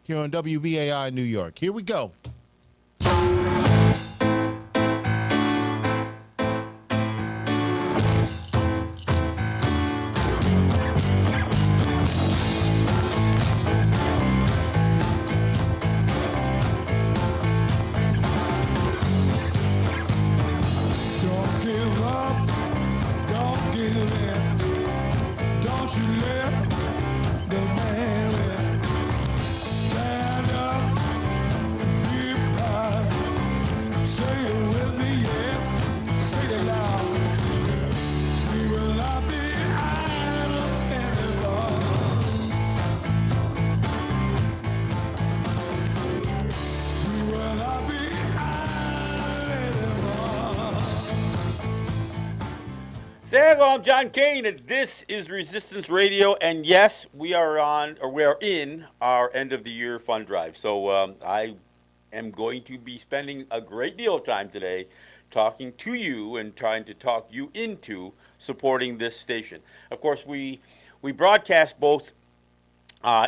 here on WBAI New York. Here we go. Don't give up, don't give in. Don't you let the man win. Stand up, be proud. Say it with me, yeah. Say it loud. We will not be idle anymore. We will not be idle anymore. Say hello, I'm John Kane, and this is Resistance Radio. And yes, we are in our end of the year fund drive. So I am going to be spending a great deal of time today talking to you and trying to talk you into supporting this station. Of course, we broadcast both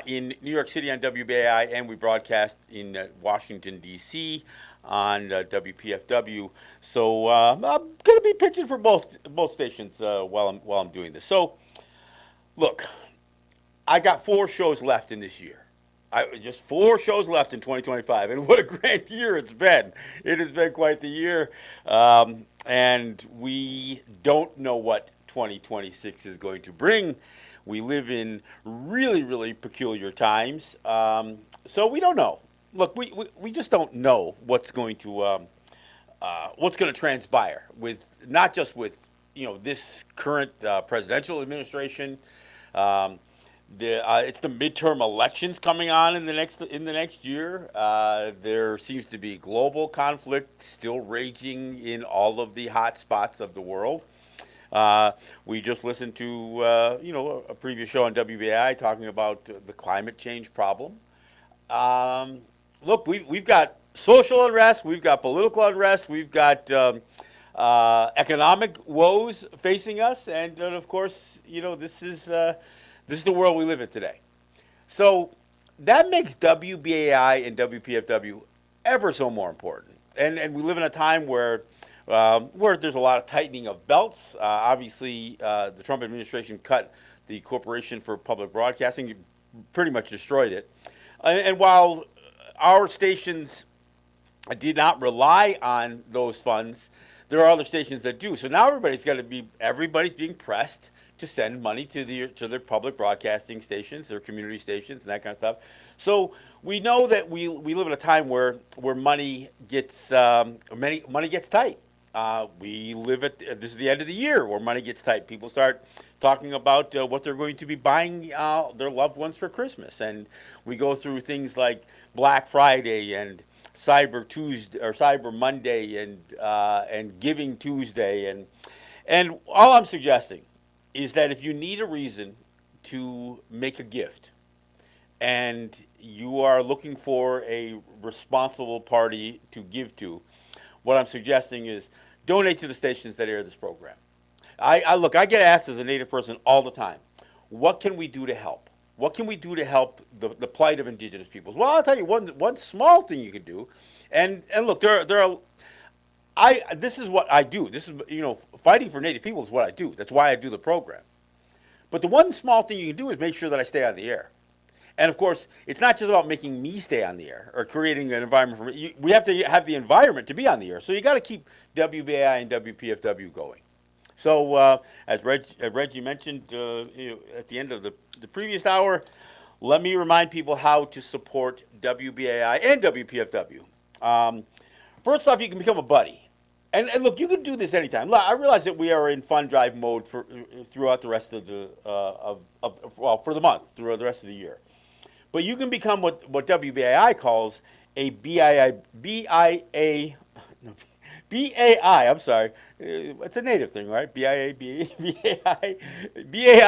in New York City on WBAI, and we broadcast in Washington, D.C. on WPFW. So I'm going to be pitching for both stations while I'm doing this. So, look, I got 4 shows left in this year. Just 4 shows left in 2025, and what a grand year it's been. It has been quite the year, and we don't know what 2026 is going to bring. We live in really, really peculiar times, so we don't know. Look, we just don't know what's going to transpire with not just with this current presidential administration. It's the midterm elections coming on in the next year. There seems to be global conflict still raging in all of the hot spots of the world. We just listened to a previous show on WBI talking about the climate change problem. Look, we've got social unrest, we've got political unrest, we've got economic woes facing us, and of course, this is the world we live in today. So that makes WBAI and WPFW ever so more important. And we live in a time where there's a lot of tightening of belts. Obviously, the Trump administration cut the Corporation for Public Broadcasting, pretty much destroyed it. And while our stations did not rely on those funds, there are other stations that do. So now everybody's being pressed to send money to their public broadcasting stations, their community stations, and that kind of stuff. So we know that we live in a time where money gets money gets tight. This is the end of the year where money gets tight. People start talking about what they're going to be buying their loved ones for Christmas, and we go through things like Black Friday and Cyber Tuesday or Cyber Monday and Giving Tuesday, and all I'm suggesting is that if you need a reason to make a gift and you are looking for a responsible party to give to, what I'm suggesting is donate to the stations that air this program. I get asked as a Native person all the time, what can we do to help? What can we do to help the plight of indigenous peoples? Well, I'll tell you one small thing you can do, and look, there are. This is what I do. This is fighting for Native people is what I do. That's why I do the program. But the one small thing you can do is make sure that I stay on the air. And of course, it's not just about making me stay on the air or creating an environment for me. We have to have the environment to be on the air. So you got to keep WBAI and WPFW going. So as Reggie mentioned at the end of the previous hour, let me remind people how to support WBAI and WPFW. First off, you can become a buddy. And look, you can do this anytime. I realize that we are in fund drive mode throughout the rest of the for the month, throughout the rest of the year. But you can become what WBAI calls a BAI. I'm sorry, it's a native thing, right? BAI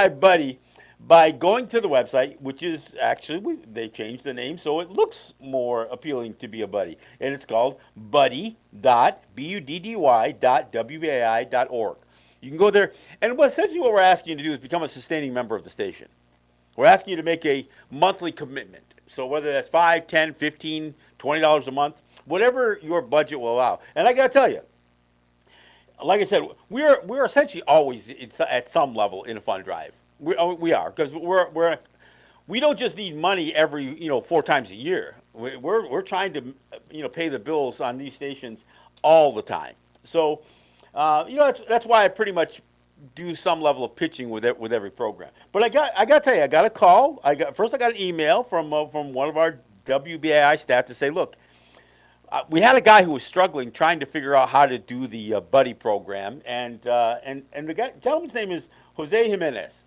buddy by going to the website, which is actually, they changed the name so it looks more appealing to be a buddy. And it's called buddy.wbai.wbai.org. You can go there, and essentially what we're asking you to do is become a sustaining member of the station. We're asking you to make a monthly commitment So whether that's 5, 10, 15, $20 a month, whatever your budget will allow. And I got to tell you, like I said, we're essentially always at some level in a fund drive. We are because we don't just need money every 4 times a year. We're trying to pay the bills on these stations all the time. So that's why I pretty much do some level of pitching with every program. But I got to tell you, I got a call. I got an email from one of our WBAI staff to say, look, we had a guy who was struggling trying to figure out how to do the buddy program, and the gentleman's name is Jose Jimenez.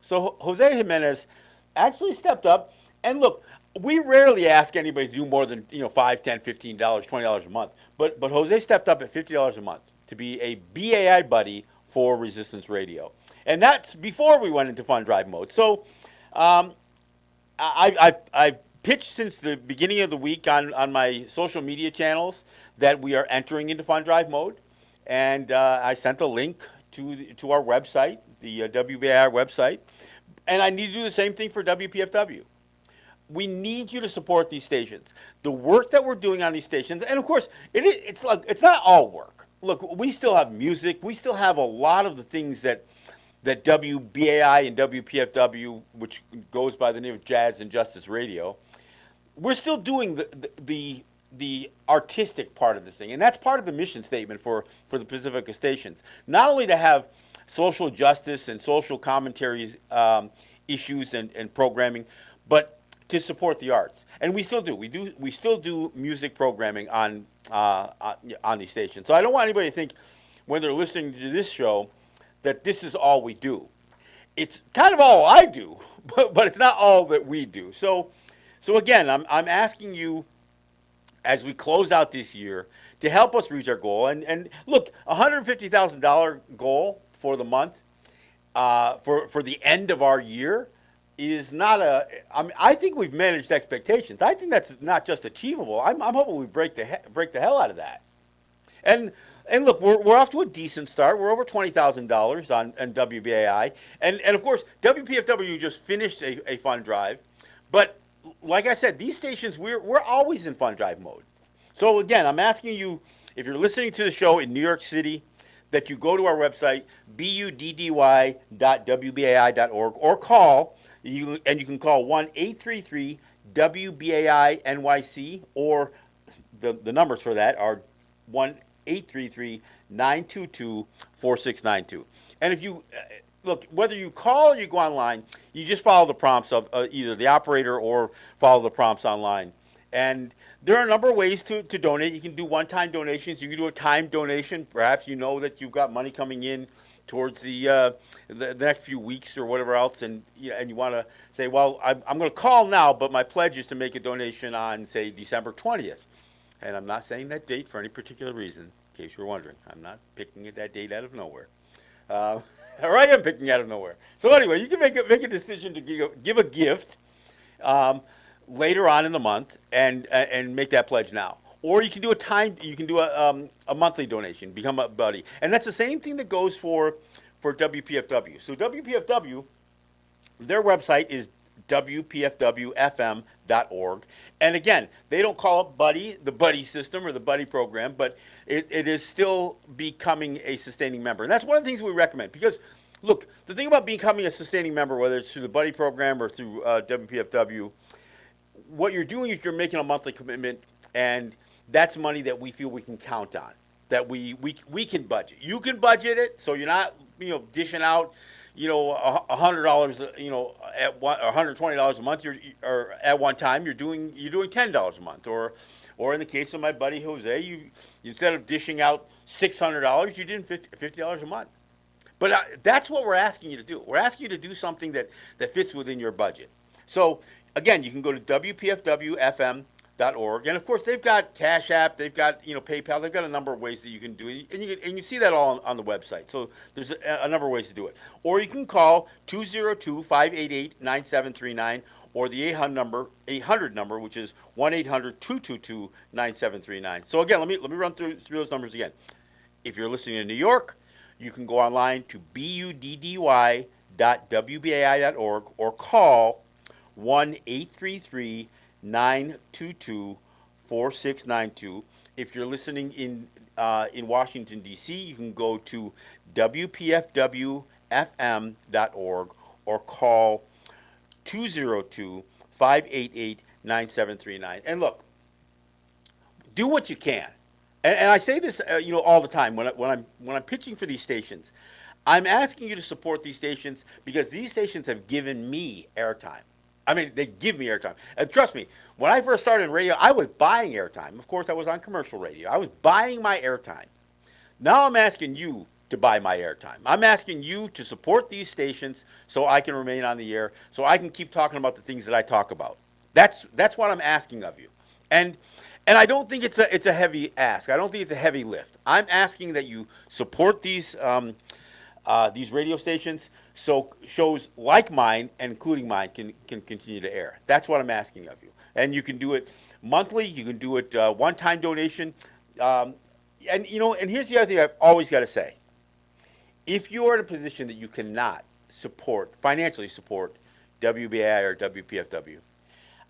So Jose Jimenez actually stepped up, and look, we rarely ask anybody to do more than $5, $10, $15, $20 a month, but Jose stepped up at $50 a month to be a BAI buddy for Resistance Radio, and that's before we went into fund drive mode. So I've pitched since the beginning of the week on my social media channels that we are entering into fund drive mode, and I sent a link to our website, the WBAI website, and I need to do the same thing for WPFW. We need you to support these stations. The work that we're doing on these stations, and of course, it's not all work. Look, we still have music. We still have a lot of the things that WBAI and WPFW, which goes by the name of Jazz and Justice Radio, we're still doing the artistic part of this thing, and that's part of the mission statement for the Pacifica stations. Not only to have social justice and social commentaries issues and programming, but to support the arts, and we still do. We still do music programming on these stations. So I don't want anybody to think when they're listening to this show that this is all we do. It's kind of all I do, but it's not all that we do. So again, I'm asking you as we close out this year to help us reach our goal. And look, $150,000 goal for the month for the end of our year is not I think we've managed expectations. I think that's not just achievable. I'm hoping we break the hell out of that. And look, we're off to a decent start. We're over $20,000 on WBAI, and of course WPFW just finished a fund drive, but like I said, these stations we're always in fund drive mode. So again, I'm asking you, if you're listening to the show in New York City, that you go to our website buddy.wbai.org or call. You can call 1-833-WBAI-NYC, or the numbers for that are 1-833-922-4692. And if you look, whether you call or you go online, you just follow the prompts of either the operator or follow the prompts online. And there are a number of ways to donate. You can do one-time donations. You can do a time donation. Perhaps you know that you've got money coming in towards the next few weeks or whatever else, and you want to say, well, I'm going to call now, but my pledge is to make a donation on, say, December 20th. And I'm not saying that date for any particular reason, in case you're wondering. I'm not picking that date out of nowhere. Or I am picking out of nowhere. So anyway, you can make a decision to give a gift later on in the month and make that pledge now. Or you can do a monthly donation, become a buddy. And that's the same thing that goes for WPFW. So WPFW, their website is WPFWFM.org. And again, they don't call it buddy, the buddy system or the buddy program, but it is still becoming a sustaining member. And that's one of the things we recommend, because look, the thing about becoming a sustaining member, whether it's through the buddy program or through WPFW, what you're doing is you're making a monthly commitment, and that's money that we feel we can count on, that we can budget. You can budget it, so you're not dishing out $100 at one, or $120 a month. Or at one time you're doing $10 a month, or in the case of my buddy Jose, you instead of dishing out $600, you did $50 a month. But that's what we're asking you to do. We're asking you to do something that fits within your budget. So again, you can go to WPFWFM.org, and of course they've got Cash App, they've got PayPal, they've got a number of ways that you can do it, and you see that all on the website. So there's a number of ways to do it. Or you can call 202-588-9739, or the 800 number, which is 1-800-222-9739. So again, let me run through those numbers again. If you're listening in New York, you can go online to buddy.wbai.org or call 1-833 922-4692. If you're listening in Washington, D.C., you can go to WPFWFM.org or call 202-588-9739. And look, do what you can. And I say this, all the time when I'm pitching for these stations. I'm asking you to support these stations because these stations have given me airtime. I mean, they give me airtime. And trust me, when I first started in radio, I was buying airtime. Of course, I was on commercial radio. I was buying my airtime. Now I'm asking you to buy my airtime. I'm asking you to support these stations so I can remain on the air, so I can keep talking about the things that I talk about. That's what I'm asking of you. And I don't think it's a heavy ask. I don't think it's a heavy lift. I'm asking that you support these radio stations so shows like mine, and including mine, can continue to air. That's what I'm asking of you. And you can do it monthly. You can do it one-time donation. And here's the other thing I've always got to say. If you are in a position that you cannot financially support WBAI or WPFW,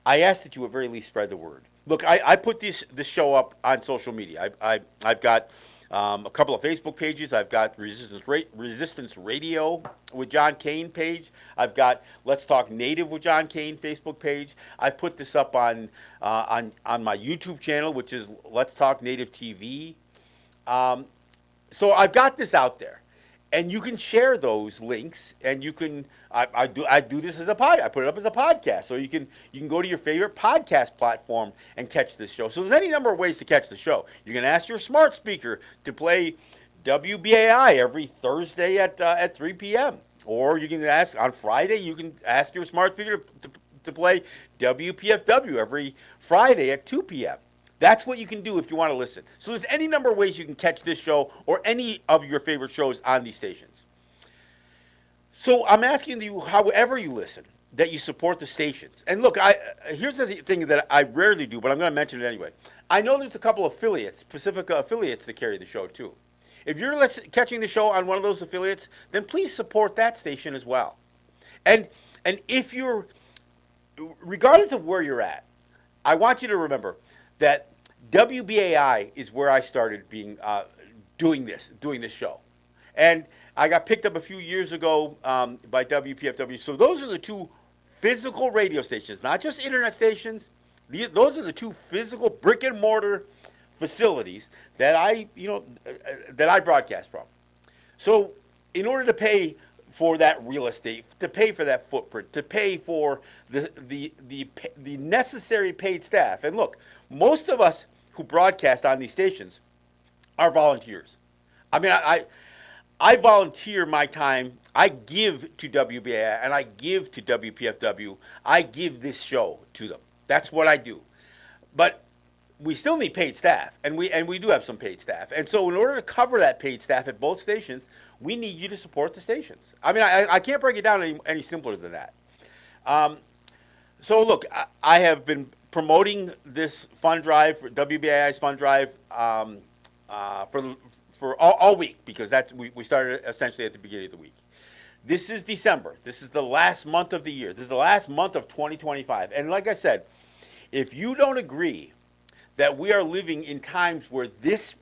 I ask that you at very least spread the word. Look, I put this show up on social media. I've got a couple of Facebook pages. I've got Resistance Radio with John Kane page. I've got Let's Talk Native with John Kane Facebook page. I put this up on my YouTube channel, which is Let's Talk Native TV. So I've got this out there. And you can share those links, and you can. I do this as a pod. I put it up as a podcast, so you can go to your favorite podcast platform and catch this show. So there's any number of ways to catch the show. You can ask your smart speaker to play WBAI every Thursday at 3 p.m. Or you can ask on Friday. You can ask your smart speaker to play WPFW every Friday at 2 p.m. That's what you can do if you want to listen. So there's any number of ways you can catch this show or any of your favorite shows on these stations. So I'm asking you, however you listen, that you support the stations. And look, here's the thing that I rarely do, but I'm going to mention it anyway. I know there's a couple of affiliates, Pacifica affiliates, that carry the show too. If you're catching the show on one of those affiliates, then please support that station as well. And if you're, regardless of where you're at, I want you to remember that WBAI is where I started doing this show. And I got picked up a few years ago by WPFW. So those are the two physical radio stations, not just internet stations. Those are the two physical brick and mortar facilities that I broadcast from. So in order to pay for that real estate, to pay for that footprint, to pay for the necessary paid staff. And look, most of us who broadcast on these stations are volunteers. I mean, I volunteer my time. I give to WBAI and I give to WPFW. I give this show to them. That's what I do. But we still need paid staff, and we do have some paid staff. And so in order to cover that paid staff at both stations, we need you to support the stations. I mean, I can't break it down any simpler than that. So look, I have been promoting this fund drive, WBAI's fund drive, for all week, because we started essentially at the beginning of the week. This is December. This is the last month of the year. This is the last month of 2025. And like I said, if you don't agree that we are living in times where these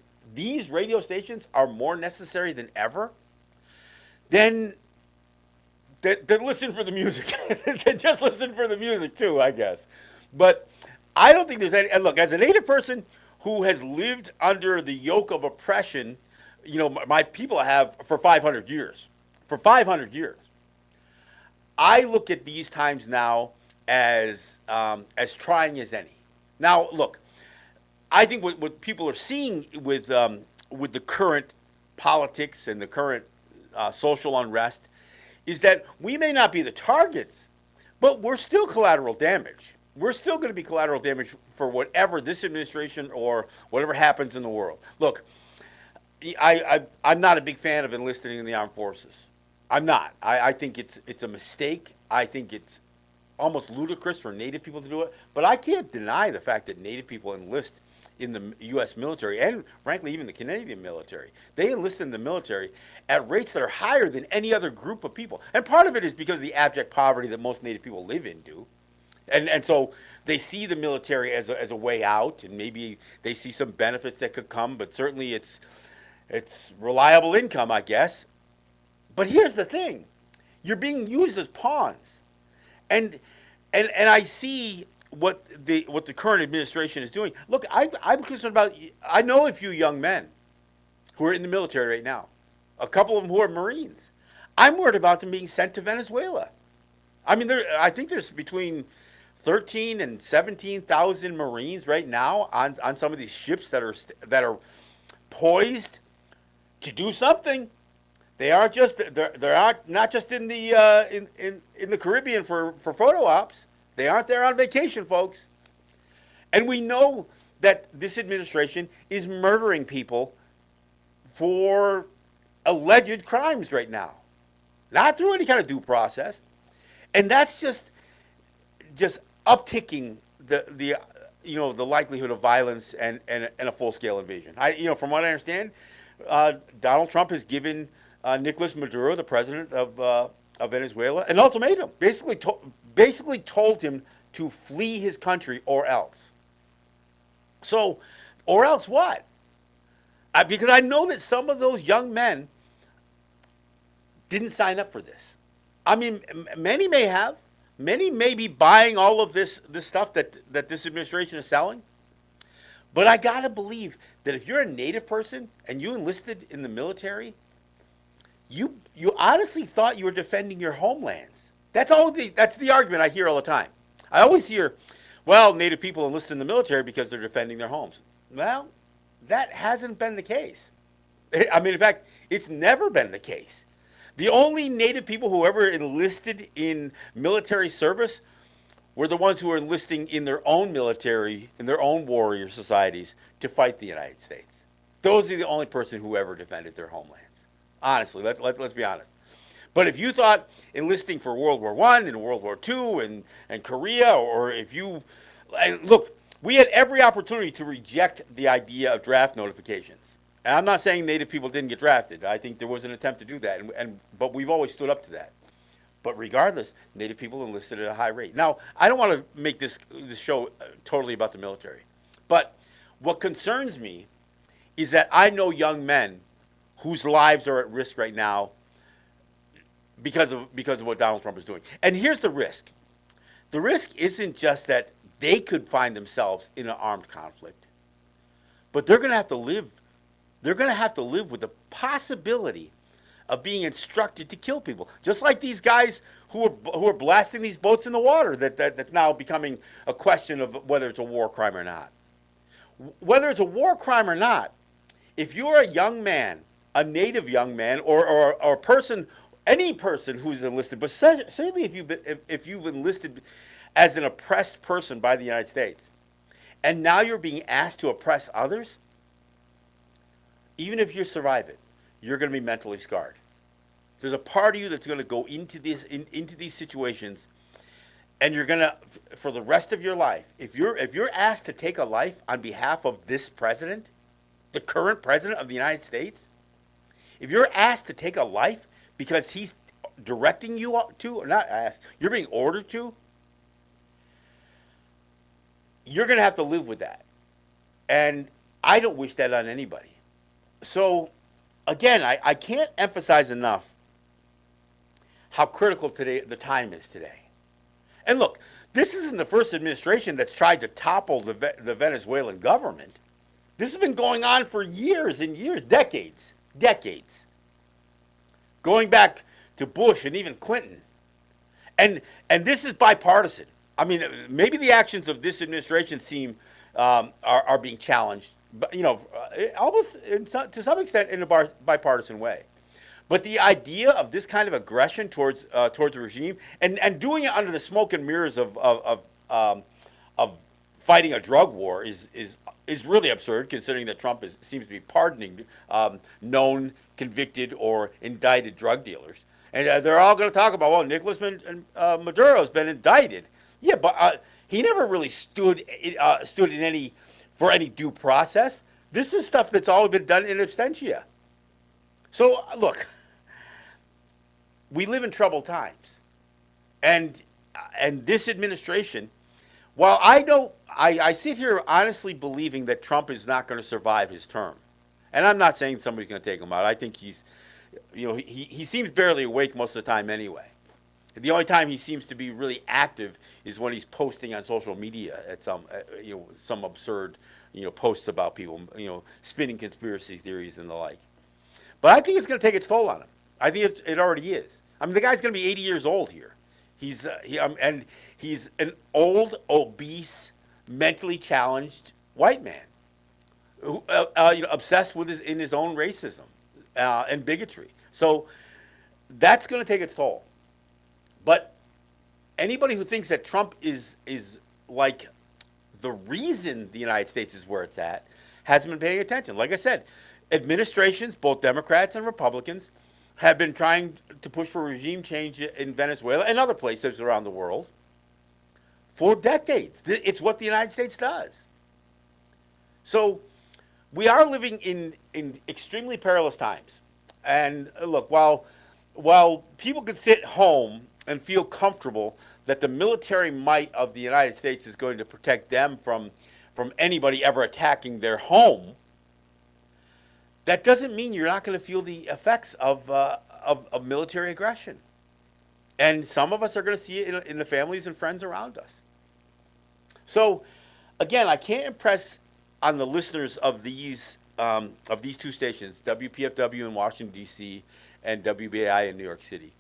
radio stations are more necessary than ever, then listen for the music. Just listen for the music too, I guess. But I don't think there's any. And look, as a Native person who has lived under the yoke of oppression, my people have for 500 years. For 500 years, I look at these times now as trying as any. Now, look, I think what people are seeing with the current politics and the current social unrest is that we may not be the targets, but we're still collateral damage. We're still going to be collateral damage for whatever this administration or whatever happens in the world. Look, I'm not a big fan of enlisting in the armed forces. I'm not. I think it's a mistake. I think it's almost ludicrous for Native people to do it. But I can't deny the fact that Native people enlist in the U.S. military and, frankly, even the Canadian military. They enlist in the military at rates that are higher than any other group of people. And part of it is because of the abject poverty that most Native people live in do. And so they see the military as a way out, and maybe they see some benefits that could come, but certainly it's reliable income, I guess. But here's the thing: you're being used as pawns, and and I see what the current administration is doing. Look, I'm concerned about. I know a few young men who are in the military right now, a couple of them who are Marines. I'm worried about them being sent to Venezuela. I mean, I think there's between 13 and 17,000 Marines right now on some of these ships that are poised to do something. They are just they're not just in the in the Caribbean for photo ops. They aren't there on vacation, folks. And we know that this administration is murdering people for alleged crimes right now, not through any kind of due process, and that's just upticking the the likelihood of violence and a full scale invasion. From what I understand, Donald Trump has given Nicolas Maduro, the president of Venezuela, an ultimatum. Basically told him to flee his country or else. So, or else what? Because I know that some of those young men didn't sign up for this. I mean, many may have. Many may be buying all of this stuff that this administration is selling. But I gotta believe that if you're a Native person and you enlisted in the military, you honestly thought you were defending your homelands. That's the argument I hear all the time. I always hear, well, Native people enlist in the military because they're defending their homes. Well, that hasn't been the case. I mean, in fact, it's never been the case. The only Native people who ever enlisted in military service were the ones who were enlisting in their own military, in their own warrior societies to fight the United States. Those are the only person who ever defended their homelands. Honestly, let's be honest. But if you thought enlisting for World War I and World War II and Korea, or if you, look, we had every opportunity to reject the idea of draft notifications. And I'm not saying Native people didn't get drafted. I think there was an attempt to do that, but we've always stood up to that. But regardless, Native people enlisted at a high rate. Now, I don't want to make this show totally about the military, but what concerns me is that I know young men whose lives are at risk right now because of what Donald Trump is doing. And here's the risk. The risk isn't just that they could find themselves in an armed conflict, but they're going to have to live. They're going to have to live with the possibility of being instructed to kill people, just like these guys who are blasting these boats in the water. That's now becoming a question of whether it's a war crime or not. Whether it's a war crime or not, if you're a young man, a Native young man, or a person, any person who's enlisted, but certainly if you've enlisted as an oppressed person by the United States, and now you're being asked to oppress others, even if you survive it, you're going to be mentally scarred. There's a part of you that's going to go into these situations, and you're going to, for the rest of your life, if you're asked to take a life on behalf of this president, the current president of the United States, if you're asked to take a life because he's directing you to, or not asked, you're being ordered to, you're going to have to live with that. And I don't wish that on anybody. So, again, I can't emphasize enough how critical the time is today. And look, this isn't the first administration that's tried to topple the Venezuelan government. This has been going on for years and years, decades. Going back to Bush and even Clinton. And this is bipartisan. I mean, maybe the actions of this administration seem are being challenged, but almost to some extent in a bipartisan way. But the idea of this kind of aggression towards the regime and doing it under the smoke and mirrors of fighting a drug war is really absurd, considering that Trump seems to be pardoning known, convicted, or indicted drug dealers. And they're all going to talk about, well, Nicolas Maduro's been indicted. Yeah, but he never really stood in for any due process. This is stuff that's all been done in absentia. So look, we live in troubled times, and this administration While I don't, I sit here honestly believing that Trump is not going to survive his term. And I'm not saying somebody's going to take him out. I think he's, he seems barely awake most of the time anyway. The only time he seems to be really active is when he's posting on social media at some absurd, posts about people, spinning conspiracy theories and the like. But I think it's going to take its toll on him. I think it already is. I mean, the guy's going to be 80 years old here. And he's an old, obese, mentally challenged white man, who, obsessed with in his own racism and bigotry. So that's going to take its toll. But anybody who thinks that Trump is like the reason the United States is where it's at hasn't been paying attention. Like I said, administrations, both Democrats and Republicans, have been trying to push for regime change in Venezuela and other places around the world for decades. It's what the United States does. So we are living in extremely perilous times. And look, while people could sit home and feel comfortable that the military might of the United States is going to protect them from anybody ever attacking their home, that doesn't mean you're not going to feel the effects of military aggression. And some of us are going to see it in the families and friends around us. So, again, I can't impress on the listeners of these two stations, WPFW in Washington, D.C., and WBAI in New York City,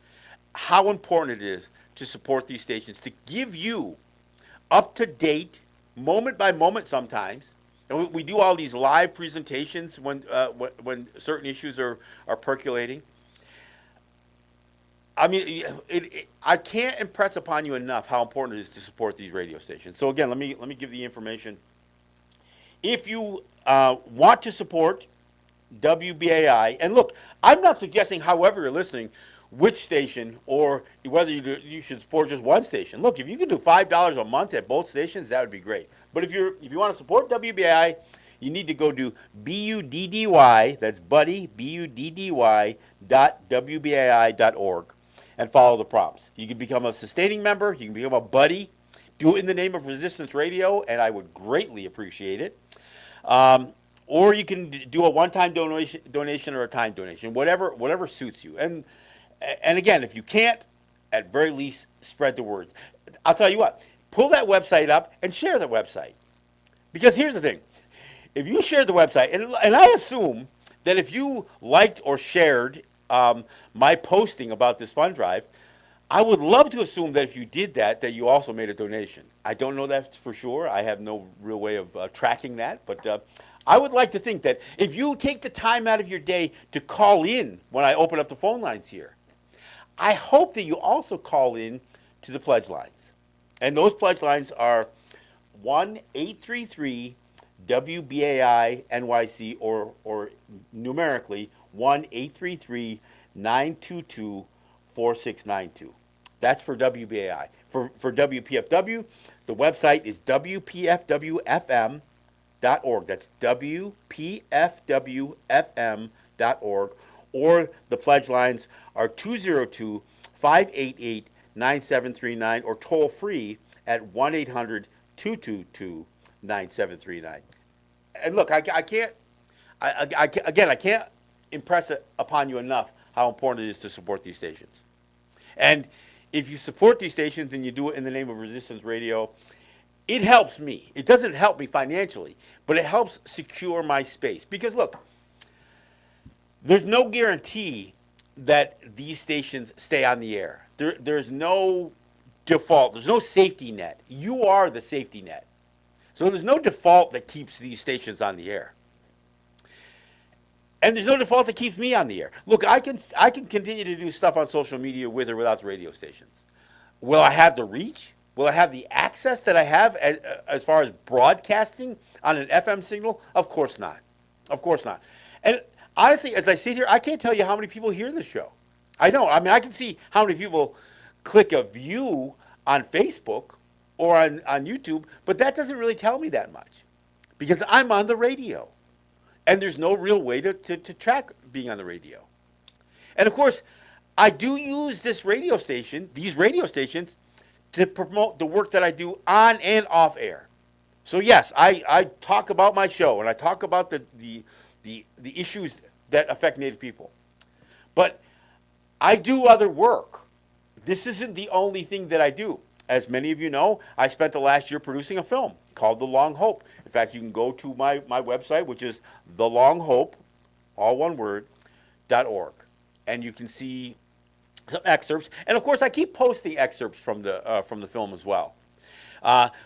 how important it is to support these stations, to give you up-to-date, moment-by-moment sometimes. And we do all these live presentations when certain issues are percolating. I mean, I can't impress upon you enough how important it is to support these radio stations. So again, let me give the information. If you want to support WBAI, and look, I'm not suggesting, however you're listening, which station or whether you should support just one station. Look, if you can do $5 a month at both stations, that would be great. But if you want to support WBAI, you need to go to BUDDY, that's Buddy, BUDDY.WBAI.org, and follow the prompts. You can become a sustaining member. You can become a buddy. Do it in the name of Resistance Radio, and I would greatly appreciate it. Or you can do a one-time donation or a time donation, whatever suits you. And again, if you can't, at very least, spread the word. I'll tell you what, pull that website up and share the website. Because here's the thing. If you share the website, and I assume that if you liked or shared my posting about this fund drive, I would love to assume that if you did that you also made a donation. I don't know that for sure. I have no real way of tracking that. But I would like to think that if you take the time out of your day to call in when I open up the phone lines here, I hope that you also call in to the pledge lines. And those pledge lines are 1-833-WBAI-NYC or numerically 1-833-922-4692. That's for WBAI. For WPFW, the website is WPFWFM.org. That's WPFWFM.org. Or the pledge lines are 202-588-9739 or toll free at 1-800-222-9739. And look, I can't impress it upon you enough how important it is to support these stations. And if you support these stations and you do it in the name of Resistance Radio, it helps me. It doesn't help me financially, but it helps secure my space. Because look, there's no guarantee that these stations stay on the air. There's no default. There's no safety net. You are the safety net. So there's no default that keeps these stations on the air. And there's no default that keeps me on the air. Look, I can continue to do stuff on social media with or without the radio stations. Will I have the reach? Will I have the access that I have as far as broadcasting on an FM signal? Of course not. Of course not. And honestly, as I sit here, I can't tell you how many people hear this show. I don't. I mean, I can see how many people click a view on Facebook or on YouTube, but that doesn't really tell me that much because I'm on the radio. And there's no real way to track being on the radio. And of course, I do use these radio stations, to promote the work that I do on and off air. So yes, I talk about my show and I talk about the issues that affect Native people. But I do other work. This isn't the only thing that I do. As many of you know, I spent the last year producing a film called The Long Hope. In fact, you can go to my website, which is thelonghope, all one word, .org. And you can see some excerpts. And of course, I keep posting excerpts from the film as well.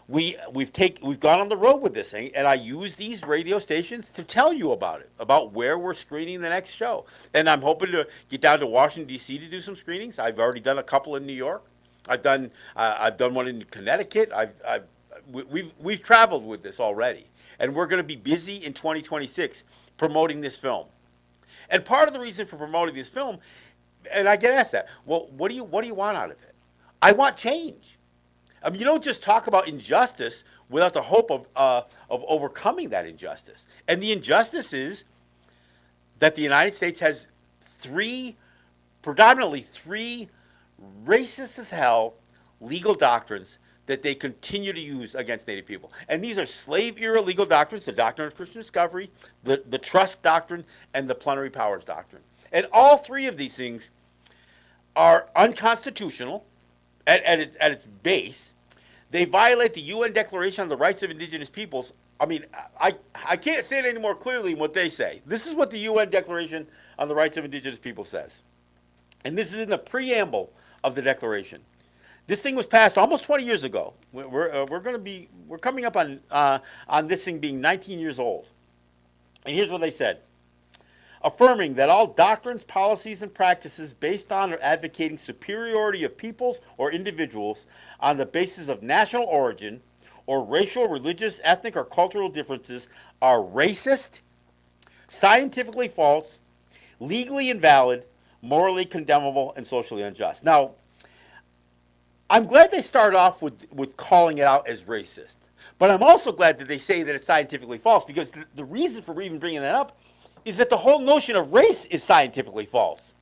We've gone on the road with this thing, and I use these radio stations to tell you about it, about where we're screening the next show. And I'm hoping to get down to Washington D.C. to do some screenings. I've already done a couple in New York. I've done one in Connecticut. We've traveled with this already, and we're going to be busy in 2026 promoting this film. And part of the reason for promoting this film, and I get asked that, well, what do you want out of it? I want change. I mean, you don't just talk about injustice without the hope of overcoming that injustice. And the injustice is that the United States has predominantly three racist as hell legal doctrines that they continue to use against Native people. And these are slave-era legal doctrines, the doctrine of Christian discovery, the trust doctrine, and the plenary powers doctrine. And all three of these things are unconstitutional at its base. They violate the UN Declaration on the Rights of Indigenous Peoples. I mean, I can't say it any more clearly than what they say. This is what the UN Declaration on the Rights of Indigenous Peoples says. And this is in the preamble of the Declaration. This thing was passed almost 20 years ago. We're coming up on this thing being 19 years old. And here's what they said. Affirming that all doctrines, policies, and practices based on or advocating superiority of peoples or individuals on the basis of national origin or racial, religious, ethnic, or cultural differences are racist, scientifically false, legally invalid, morally condemnable, and socially unjust. Now, I'm glad they start off with calling it out as racist. But I'm also glad that they say that it's scientifically false, because the reason for even bringing that up is that the whole notion of race is scientifically false.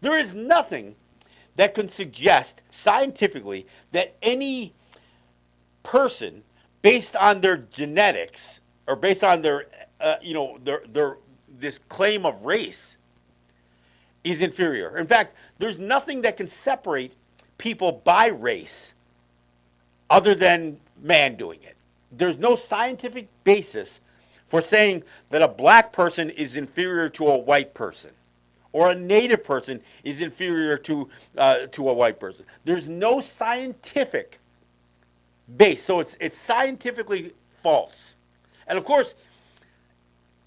There is nothing that can suggest scientifically that any person, based on their genetics or based on their this claim of race, is inferior. In fact, there's nothing that can separate people by race other than man doing it. There's no scientific basis for saying that a black person is inferior to a white person, or a native person is inferior to a white person. There's no scientific base, so it's scientifically false. And of course,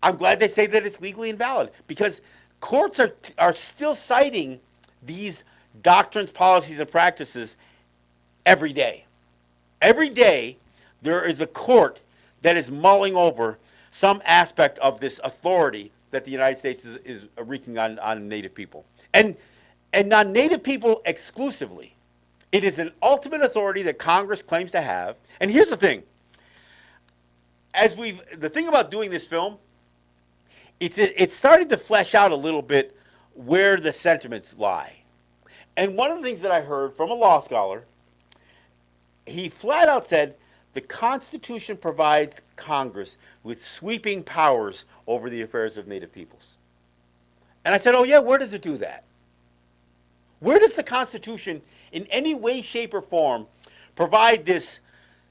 I'm glad they say that it's legally invalid, because courts are still citing these doctrines, policies, and practices every day. Every day, there is a court that is mulling over some aspect of this authority that the United States is wreaking on Native people. And on Native people exclusively. It is an ultimate authority that Congress claims to have. And here's the thing. The thing about doing this film, it's started to flesh out a little bit where the sentiments lie. And one of the things that I heard from a law scholar, he flat out said, the Constitution provides Congress with sweeping powers over the affairs of Native peoples. And I said, oh yeah, where does it do that? Where does the Constitution, in any way, shape, or form, provide this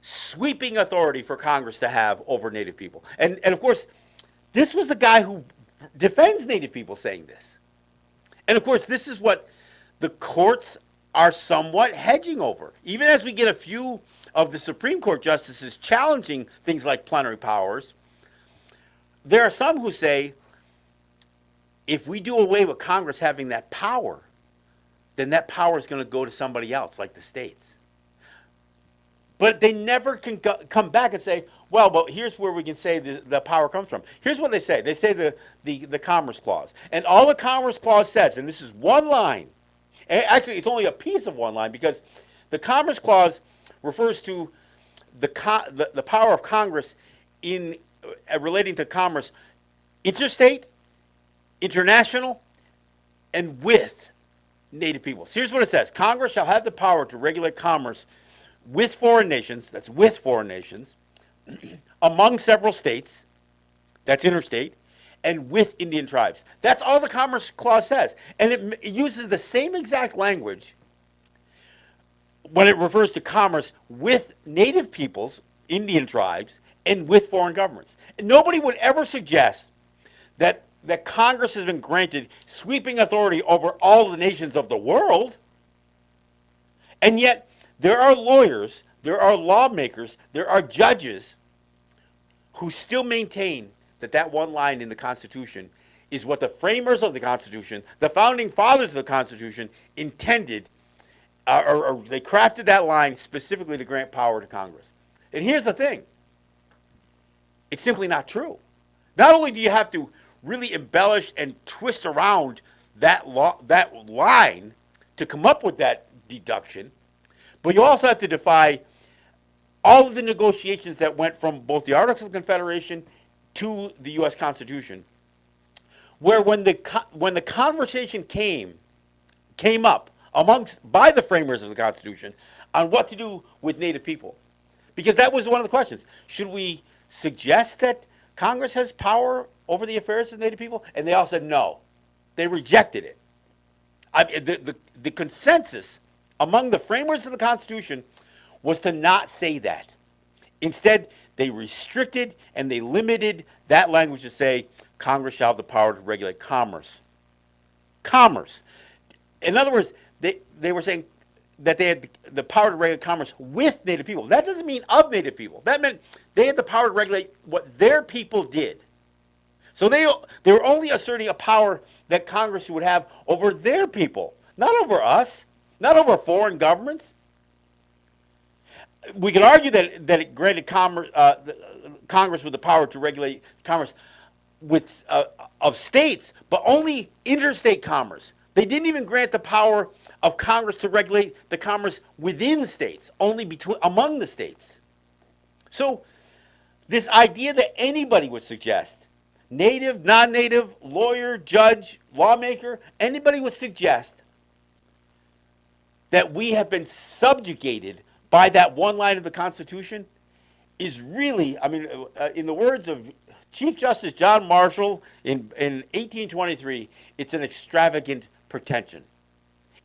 sweeping authority for Congress to have over Native people? And of course, this was the guy who defends Native people saying this. And of course, this is what the courts are somewhat hedging over. Even as we get a few of the Supreme Court justices challenging things like plenary powers, there are some who say, if we do away with Congress having that power, then that power is going to go to somebody else, like the states. But they never can come back and say, well, but here's where we can say the power comes from. Here's what they say. They say the Commerce Clause. And all the Commerce Clause says, and this is one line, and actually it's only a piece of one line, because the Commerce Clause refers to the power of Congress in relating to commerce, interstate, international, and with Native peoples. Here's what it says. Congress shall have the power to regulate commerce with foreign nations, that's with foreign nations, among several states, that's interstate, and with Indian tribes. That's all the Commerce Clause says. And it uses the same exact language when it refers to commerce with native peoples, Indian tribes, and with foreign governments. And nobody would ever suggest that Congress has been granted sweeping authority over all the nations of the world. And yet, there are lawyers, there are lawmakers, there are judges who still maintain that one line in the Constitution is what the framers of the Constitution, the founding fathers of the Constitution, intended, or they crafted that line specifically to grant power to Congress. And here's the thing. It's simply not true. Not only do you have to really embellish and twist around that line to come up with that deduction, but you also have to defy all of the negotiations that went from both the Articles of Confederation to the U.S. Constitution, where when the conversation came up by the framers of the Constitution on what to do with Native people, because that was one of the questions. Should we suggest that Congress has power over the affairs of Native people? And they all said no. They rejected it. The consensus among the framers of the Constitution was to not say that. Instead, they restricted and they limited that language to say Congress shall have the power to regulate commerce. Commerce. In other words, they were saying that they had the power to regulate commerce with Native people. That doesn't mean of Native people. That meant they had the power to regulate what their people did. So they were only asserting a power that Congress would have over their people, not over us, not over foreign governments. We could argue that it granted Congress with the power to regulate commerce of states, but only interstate commerce. They didn't even grant the power of Congress to regulate the commerce within states, only among the states. So this idea that anybody would suggest, native, non-native, lawyer, judge, lawmaker, anybody would suggest that we have been subjugated by that one line of the Constitution is really, in the words of Chief Justice John Marshall in 1823, it's an extravagant pretension.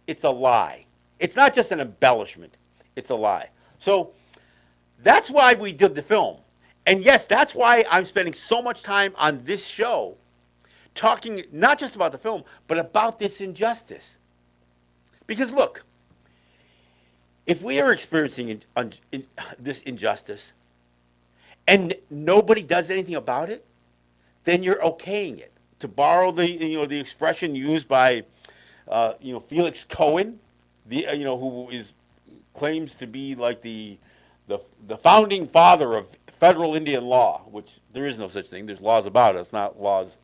It's a lie. It's not just an embellishment. It's a lie. So that's why we did the film. And yes, that's why I'm spending so much time on this show talking not just about the film, but about this injustice. Because look, if we are experiencing this injustice and nobody does anything about it, then you're okaying it. To borrow the expression used by Felix Cohen, who claims to be like the founding father of federal Indian law, which there is no such thing. There's laws about us, not laws.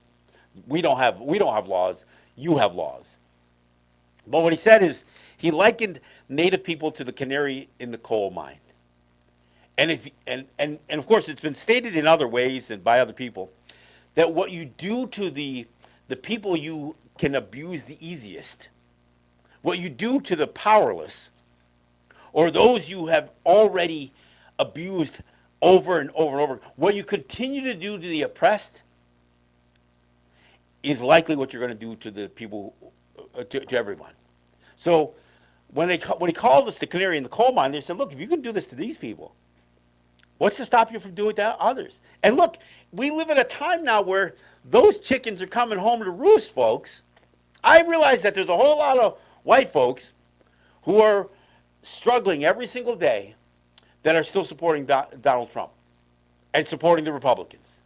We don't have laws. You have laws. But what he said is he likened Native people to the canary in the coal mine. And of course it's been stated in other ways and by other people that what you do to the people you can abuse the easiest, what you do to the powerless, or those you have already abused over and over and over, what you continue to do to the oppressed is likely what you're going to do to the people, to everyone. So when he called us the canary in the coal mine, they said, look, if you can do this to these people, what's to stop you from doing that to others? And look, we live in a time now where those chickens are coming home to roost, folks. I realize that there's a whole lot of white folks who are struggling every single day that are still supporting Donald Trump and supporting the Republicans,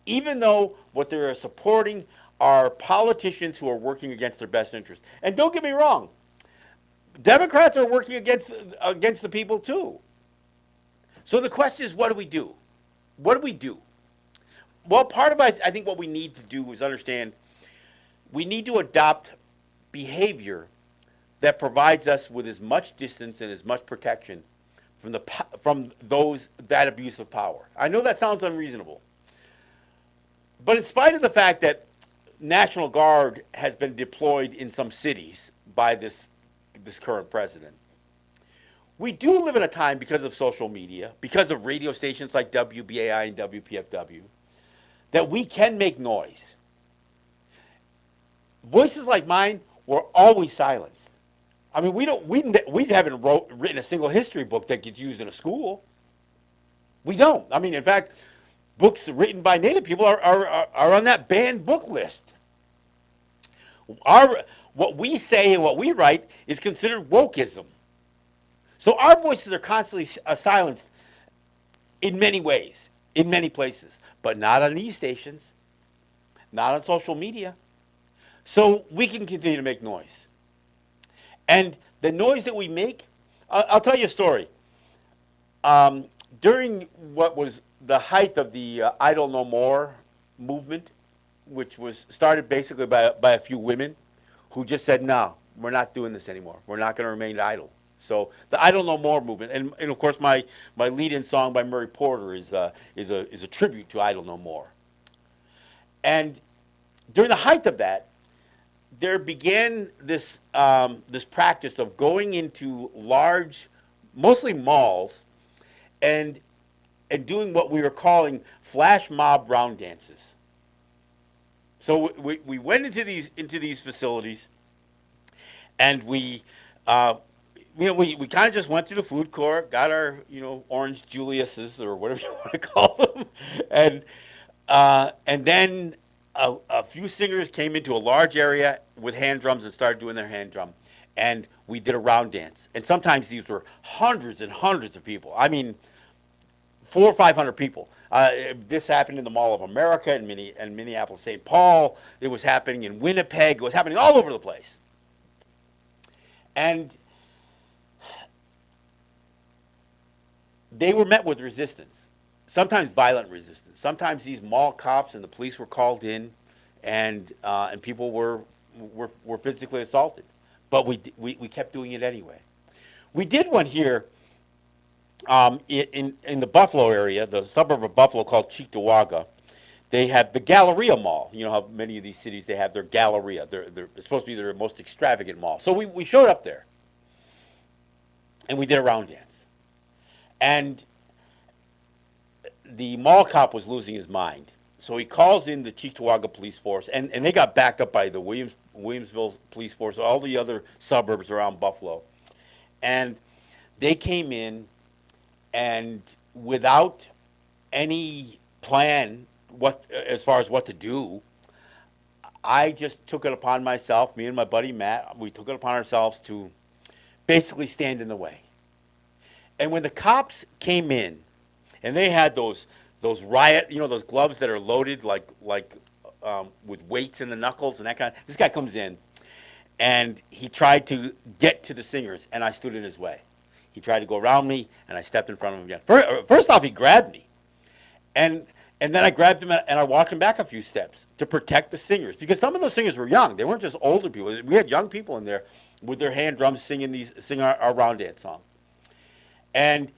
even though what they're supporting are politicians who are working against their best interest. And don't get me wrong, Democrats are working against the people too. So the question is, what do we do? What do we do? Well, part of it, I think what we need to do is understand we need to adopt behavior that provides us with as much distance and as much protection from that abuse of power. I know that sounds unreasonable. But in spite of the fact that National Guard has been deployed in some cities by this current president, we do live in a time because of social media, because of radio stations like WBAI and WPFW, that we can make noise. Voices like mine were always silenced. I mean, we haven't written a single history book that gets used in a school. We don't. I mean, in fact, books written by Native people are on that banned book list. What we say and what we write is considered wokeism. So our voices are constantly silenced in many ways, in many places, but not on these stations, not on social media. So we can continue to make noise. And the noise that we make, I'll tell you a story. During what was the height of the Idle No More movement, which was started basically by a few women who just said, no, we're not doing this anymore. We're not going to remain idle. So the Idle No More movement, and of course my lead-in song by Murray Porter is a tribute to Idle No More. And during the height of that, there began this this practice of going into large, mostly malls, and doing what we were calling flash mob round dances. So we went into these facilities, and we kind of just went through the food court, got our orange Julius's or whatever you want to call them, and then a few singers came into a large area with hand drums and started doing their hand drum, and we did a round dance. And sometimes these were hundreds and hundreds of people. I mean, 400 or 500 people. This happened in the Mall of America in Minneapolis, St. Paul. It was happening in Winnipeg. It was happening all over the place. And they were met with resistance, sometimes violent resistance. Sometimes these mall cops and the police were called in, and people were physically assaulted. But we kept doing it anyway. We did one here in the Buffalo area, the suburb of Buffalo called Cheektowaga. They have the Galleria Mall. You know how many of these cities, they have their Galleria. It's supposed to be their most extravagant mall. So we showed up there, and we did a round dance. And the mall cop was losing his mind. So he calls in the Cheektowaga police force, and they got backed up by the Williamsville police force, all the other suburbs around Buffalo. And they came in, and without any plan as far as what to do, I just took it upon myself, me and my buddy Matt, we took it upon ourselves to basically stand in the way. And when the cops came in, and they had those riot, those gloves that are loaded like with weights in the knuckles and that kind of. This guy comes in, and he tried to get to the singers, and I stood in his way. He tried to go around me, and I stepped in front of him again. First off, he grabbed me, and then I grabbed him and I walked him back a few steps to protect the singers, because some of those singers were young. They weren't just older people. We had young people in there with their hand drums singing our round dance song. And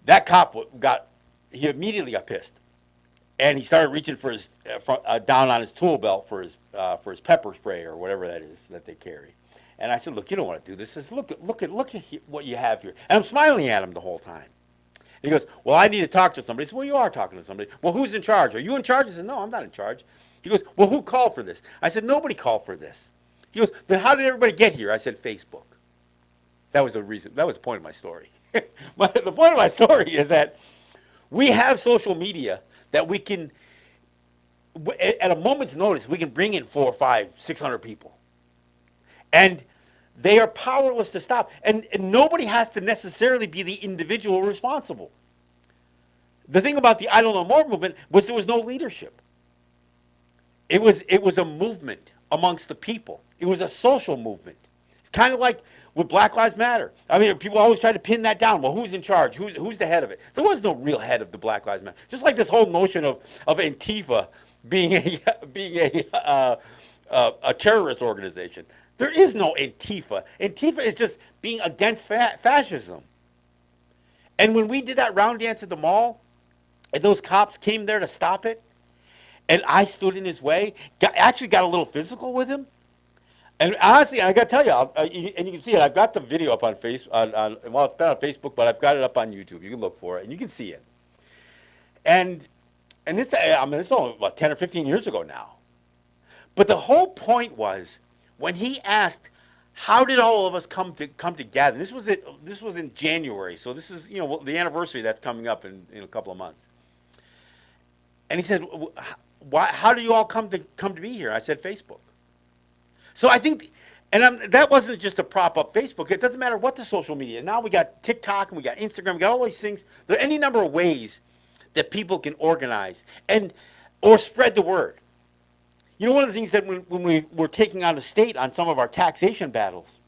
that cop he immediately got pissed, and he started reaching for his down on his tool belt for his pepper spray or whatever that is that they carry. And I said, "Look, you don't want to do this. I said, look at what you have here." And I'm smiling at him the whole time. And he goes, "Well, I need to talk to somebody." I said, "Well, you are talking to somebody." "Well, who's in charge? Are you in charge?" I said, "No, I'm not in charge." He goes, "Well, who called for this?" I said, "Nobody called for this." He goes, "Then how did everybody get here?" I said, "Facebook." That was the reason. That was the point of my story. The point of my story is that we have social media that we can, at a moment's notice, we can bring in 400, 500, 600 people. And they are powerless to stop. And nobody has to necessarily be the individual responsible. The thing about the Idle No More movement was there was no leadership. It was a movement amongst the people. It was a social movement. It's kind of like with Black Lives Matter. I mean, people always try to pin that down. Well, who's in charge? Who's the head of it? There was no real head of the Black Lives Matter. Just like this whole notion of Antifa being a terrorist organization. There is no Antifa. Antifa is just being against fascism. And when we did that round dance at the mall, and those cops came there to stop it, and I stood in his way, actually got a little physical with him, And honestly, I got to tell you, and you can see it. I've got the video up on well, it's been on Facebook, but I've got it up on YouTube. You can look for it, and you can see it. And this, I mean, it's only what 10 or 15 years ago now. But the whole point was when he asked, "How did all of us come together?" And this was in January, so this is the anniversary that's coming up in a couple of months. And he said, "Why? How do you all come to be here?" I said, "Facebook." So I think, that wasn't just to prop up Facebook. It doesn't matter what the social media. Now we got TikTok and we got Instagram. We got all these things. There are any number of ways that people can organize or spread the word. One of the things that when we were taking on the state on some of our taxation battles,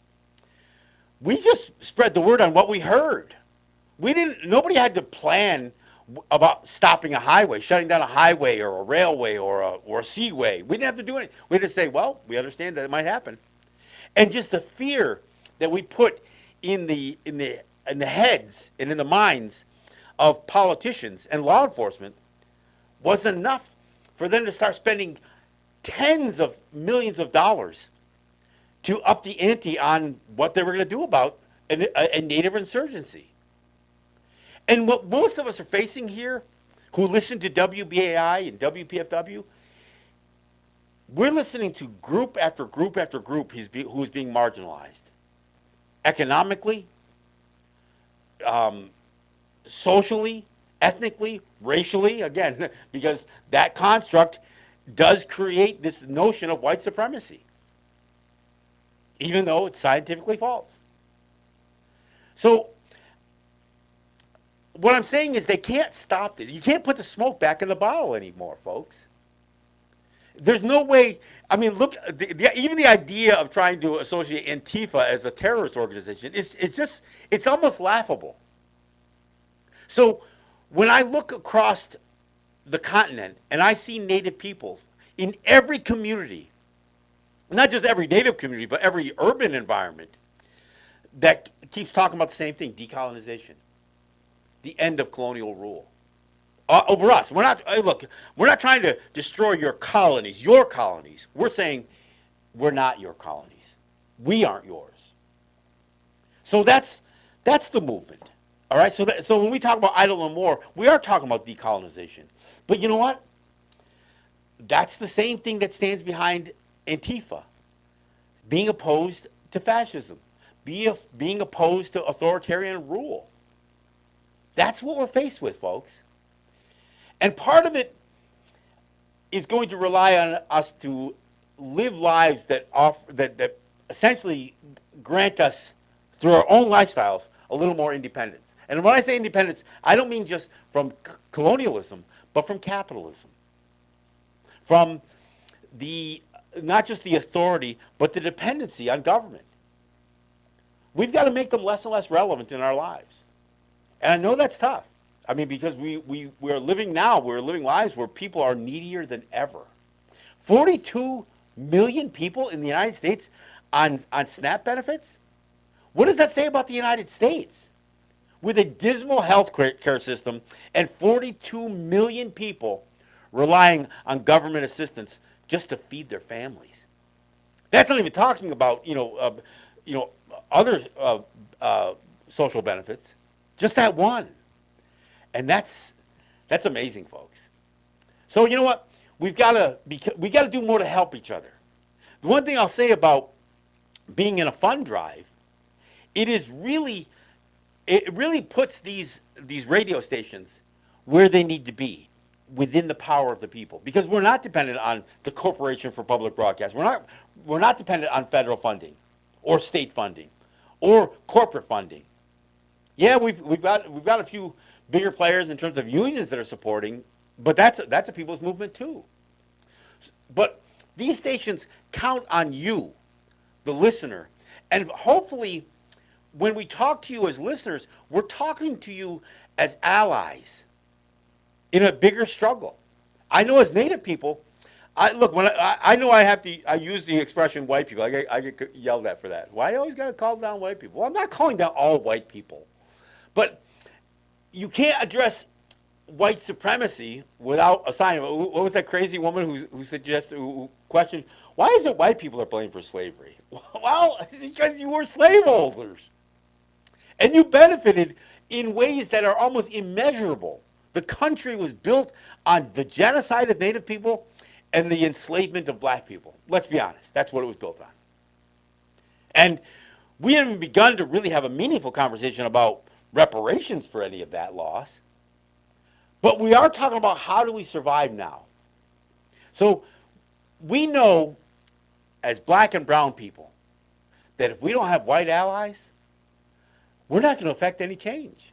we just spread the word on what we heard. Nobody had to plan about stopping a highway, shutting down a highway or a railway or a seaway. We didn't have to do anything. We had to say, well, we understand that it might happen. And just the fear that we put in the heads and in the minds of politicians and law enforcement was enough for them to start spending tens of millions of dollars to up the ante on what they were going to do about a native insurgency. And what most of us are facing here, who listen to WBAI and WPFW, we're listening to group after group after group who's being marginalized. Economically, socially, ethnically, racially, again, because that construct does create this notion of white supremacy, even though it's scientifically false. So what I'm saying is they can't stop this. You can't put the smoke back in the bottle anymore, folks. There's no way. I mean, look, even the idea of trying to associate Antifa as a terrorist organization it's almost laughable. So when I look across the continent and I see Native peoples in every community, not just every Native community, but every urban environment that keeps talking about the same thing, decolonization, the end of colonial rule over us. We're not trying to destroy your colonies. We're saying we're not your colonies. We aren't yours. So that's the movement. All right. So when we talk about idle no more, we are talking about decolonization. But you know what? That's the same thing that stands behind Antifa, being opposed to fascism, being opposed to authoritarian rule. That's what we're faced with, folks. And part of it is going to rely on us to live lives that essentially grant us, through our own lifestyles, a little more independence. And when I say independence, I don't mean just from colonialism, but from capitalism. From not just the authority, but the dependency on government. We've got to make them less and less relevant in our lives. And I know that's tough. I mean, because we're living lives where people are needier than ever. 42 million people in the United States on SNAP benefits? What does that say about the United States? With a dismal health care system and 42 million people relying on government assistance just to feed their families. That's not even talking about other social benefits. Just that one. And that's amazing, folks. So you know what? We got to do more to help each other. The one thing I'll say about being in a fund drive, it really puts these radio stations where they need to be, within the power of the people, because we're not dependent on the Corporation for Public Broadcast. We're not dependent on federal funding, or state funding, or corporate funding. Yeah, we've got a few bigger players in terms of unions that are supporting, but that's a people's movement too. But these stations count on you, the listener, and hopefully, when we talk to you as listeners, we're talking to you as allies in a bigger struggle. I know as Native people, I know I use the expression white people. I get yelled at for that. Why you always got to call down white people? Well, I'm not calling down all white people. But you can't address white supremacy without assigning. What was that crazy woman who questioned Why is it white people are blamed for slavery? Well, because you were slaveholders. And you benefited in ways that are almost immeasurable. The country was built on the genocide of Native people and the enslavement of black people. Let's be honest, that's what it was built on. And we haven't begun to really have a meaningful conversation about reparations for any of that loss. But we are talking about how do we survive now. So we know as black and brown people that if we don't have white allies, we're not going to affect any change.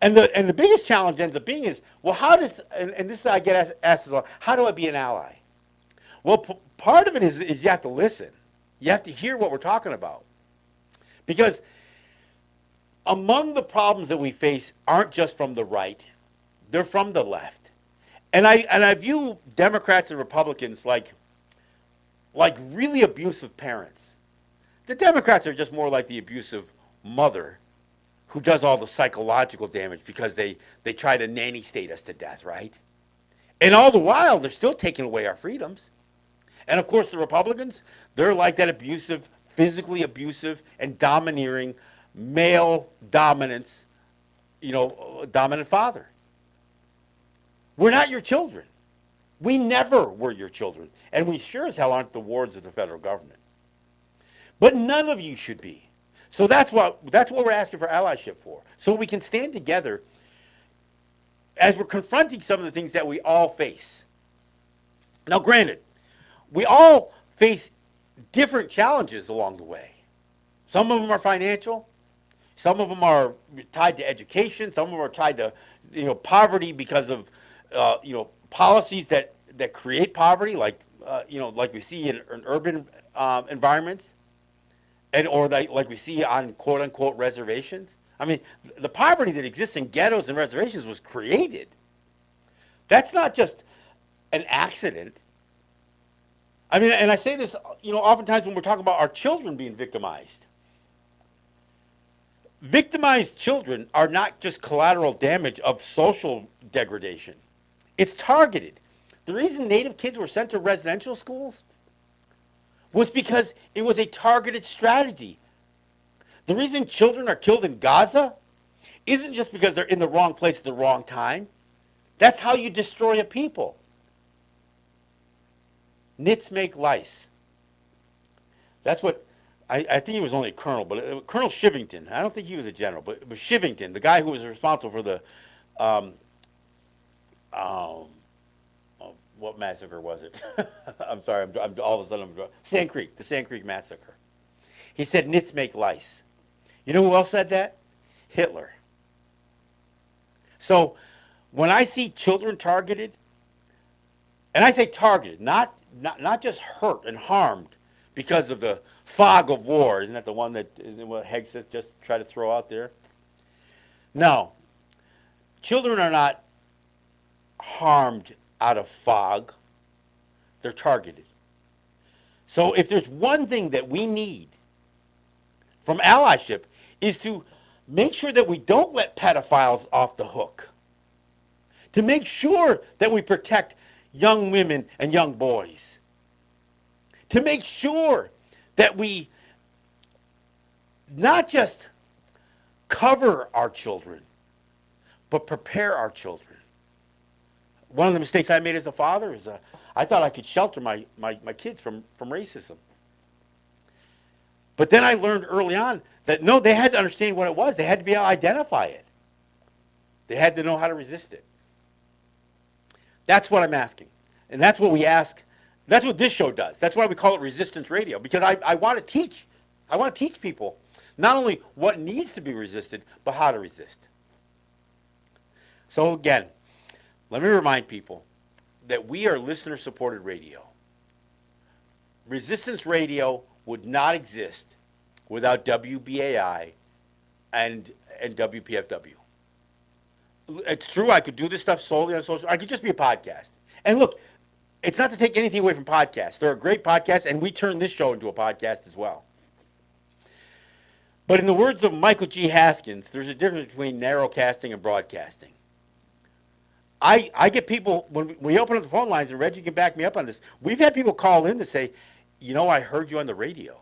And the biggest challenge ends up being is, well, how does, and this I get asked as well, how do I be an ally? Well, part of it is you have to listen. You have to hear what we're talking about. Because among the problems that we face aren't just from the right, they're from the left. And I view Democrats and Republicans like really abusive parents. The Democrats are just more like the abusive mother who does all the psychological damage because they try to nanny state us to death, right? And all the while, they're still taking away our freedoms. And of course, the Republicans, they're like that abusive, physically abusive and domineering male dominance, dominant father. We're not your children. We never were your children. And we sure as hell aren't the wards of the federal government. But none of you should be. So that's what we're asking for allyship for. So we can stand together as we're confronting some of the things that we all face. Now, granted, we all face different challenges along the way. Some of them are financial. Some of them are tied to education. Some of them are tied to poverty because of policies that create poverty, like we see in urban environments, or like we see on quote unquote reservations. I mean, the poverty that exists in ghettos and reservations was created. That's not just an accident. I mean, and I say this, oftentimes when we're talking about our children being victimized. Victimized children are not just collateral damage of social degradation. It's targeted. The reason Native kids were sent to residential schools was because it was a targeted strategy. The reason children are killed in Gaza isn't just because they're in the wrong place at the wrong time. That's how you destroy a people. Nits make lice. That's what, I think he was only a colonel, but Colonel Shivington, I don't think he was a general, but it was Shivington, the guy who was responsible for the, what massacre was it? I'm sorry, I'm all of a sudden, the Sand Creek massacre. He said, nits make lice. You know who else said that? Hitler. So when I see children targeted, and I say targeted, not just hurt and harmed because of the fog of war. Isn't that the one that what Hegseth just tried to throw out there? No. Children are not harmed out of fog. They're targeted. So if there's one thing that we need from allyship is to make sure that we don't let pedophiles off the hook. To make sure that we protect young women and young boys. To make sure that we not just cover our children, but prepare our children. One of the mistakes I made as a father is I thought I could shelter my kids from racism. But then I learned early on that no, they had to understand what it was. They had to be able to identify it. They had to know how to resist it. That's what I'm asking. And that's what we ask. That's what this show does. That's why we call it Resistance Radio, because I want to teach. I want to teach people not only what needs to be resisted, but how to resist. So again, let me remind people that we are listener-supported radio. Resistance Radio would not exist without WBAI and WPFW. It's true, I could do this stuff solely on social. I could just be a podcast. And look, it's not to take anything away from podcasts. They're a great podcast, and we turn this show into a podcast as well. But in the words of Michael G. Haskins, there's a difference between narrowcasting and broadcasting. I get people, when we open up the phone lines, and Reggie can back me up on this, we've had people call in to say, I heard you on the radio.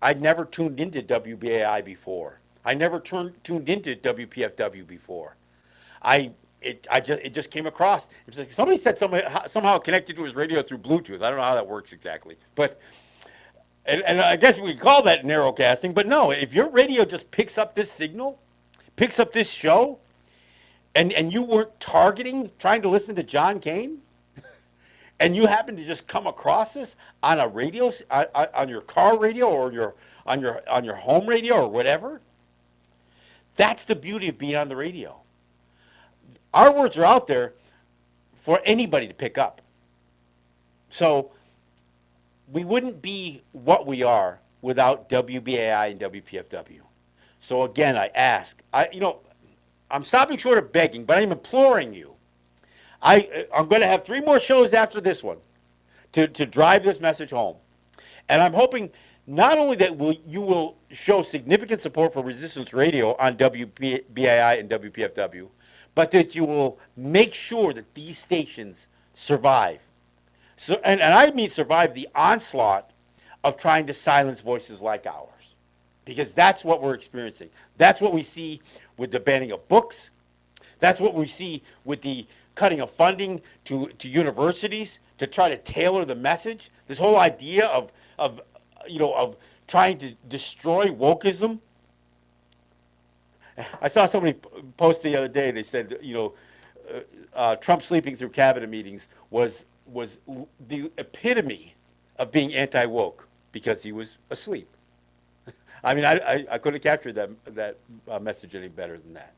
I'd never tuned into WBAI before. I never tuned into WPFW before. It just came across. It's like somebody said somehow connected to his radio through Bluetooth. I don't know how that works exactly, but and I guess we call that narrowcasting. But no, if your radio just picks up this signal, picks up this show, and you weren't trying to listen to John Kane, and you happen to just come across this on a radio, on your car radio or on your home radio or whatever, that's the beauty of being on the radio. Our words are out there for anybody to pick up. So we wouldn't be what we are without WBAI and WPFW. So again, I ask, I'm stopping short of begging, but I'm imploring you. I'm going to have 3 more shows after this one to drive this message home. And I'm hoping not only that you will show significant support for Resistance Radio on WBAI and WPFW, but that you will make sure that these stations survive. So, and I mean survive the onslaught of trying to silence voices like ours. Because that's what we're experiencing. That's what we see with the banning of books. That's what we see with the cutting of funding to universities to try to tailor the message. This whole idea of trying to destroy wokeism. I saw somebody post the other day. They said, Trump sleeping through cabinet meetings was the epitome of being anti-woke because he was asleep. I mean, I couldn't have captured that message any better than that.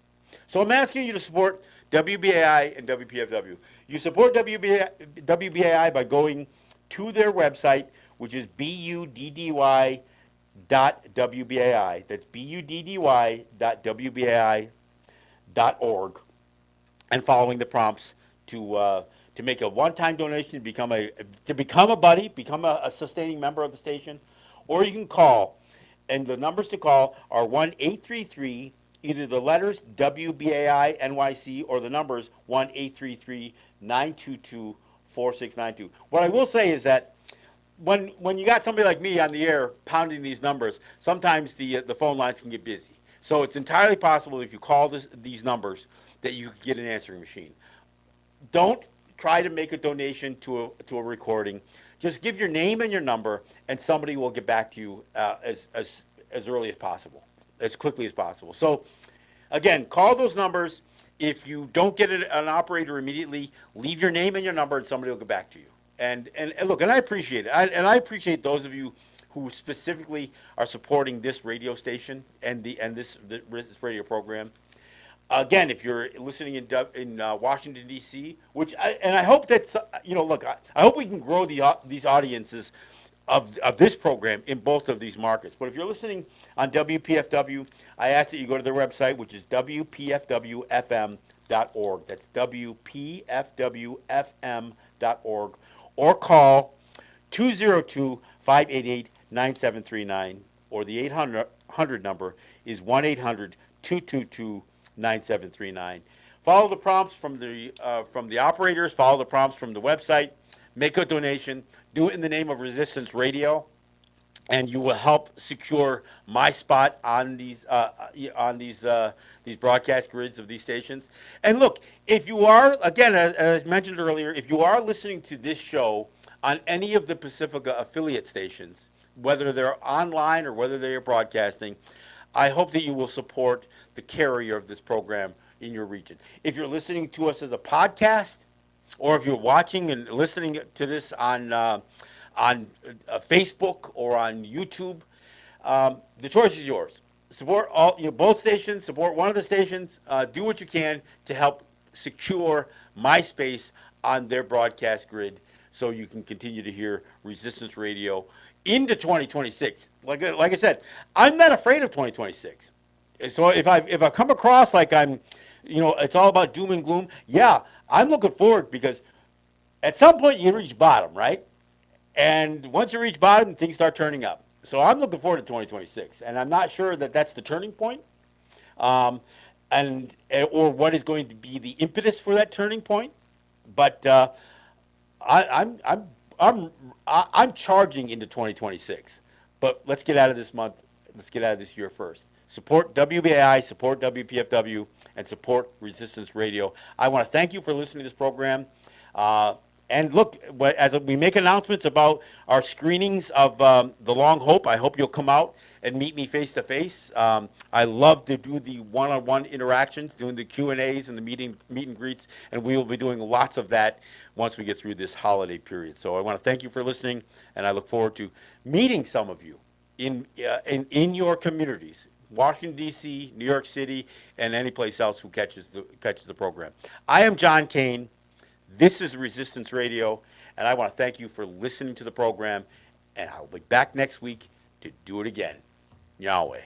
So I'm asking you to support WBAI and WPFW. You support WBAI by going to their website, which is buddy.wbai. That's buddy.wbai.org, and following the prompts to make a one-time donation to become a buddy, become a sustaining member of the station, or you can call, and the numbers to call are 1-833, either the letters WBAI NYC or the numbers 1-833-922-4692. What I will say is that when you got somebody like me on the air pounding these numbers, sometimes the phone lines can get busy. So it's entirely possible if you call these numbers that you could get an answering machine. Don't try to make a donation to a recording. Just give your name and your number, and somebody will get back to you as early as possible, as quickly as possible. So again, call those numbers. If you don't get an operator immediately, leave your name and your number, and somebody will get back to you. And look, and I appreciate it. I appreciate those of you who specifically are supporting this radio station and this radio program. Again, if you're listening in Washington D.C., I hope that's look, I hope we can grow these audiences of this program in both of these markets. But if you're listening on WPFW, I ask that you go to their website, which is WPFWFM.org. That's WPFWFM.org. Or call 202-588-9739, or the 800 number is 1-800-222-9739. Follow the prompts from the operators. Follow the prompts from the website. Make a donation. Do it in the name of Resistance Radio, and you will help secure my spot on these broadcast grids of these stations. And look, if you are, again, as mentioned earlier, if you are listening to this show on any of the Pacifica affiliate stations, whether they're online or whether they are broadcasting, I hope that you will support the carrier of this program in your region. If you're listening to us as a podcast, or if you're watching and listening to this on Facebook or on YouTube, the choice is yours. Support both stations. Support one of the stations. Do what you can to help secure my space on their broadcast grid, so you can continue to hear Resistance Radio into 2026. Like I said, I'm not afraid of 2026. So if I come across like I'm, it's all about doom and gloom, yeah, I'm looking forward, because at some point you reach bottom, right? And once you reach bottom, things start turning up. So I'm looking forward to 2026, and I'm not sure that that's the turning point. or what is going to be the impetus for that turning point. But I, I'm I'm I'm charging into 2026. But let's get out of this month. Let's get out of this year first. Support WBAI, support WPFW, and support Resistance Radio. I want to thank you for listening to this program. And look, as we make announcements about our screenings of The Long Hope, I hope you'll come out and meet me face to face. I love to do the one-on-one interactions, doing the Q&As and the meet and greets, and we will be doing lots of that once we get through this holiday period. So I want to thank you for listening, and I look forward to meeting some of you in your communities. Washington, D.C., New York City, and any place else who catches the program. I am John Kane. This is Resistance Radio, and I want to thank you for listening to the program, and I'll be back next week to do it again. Yahweh.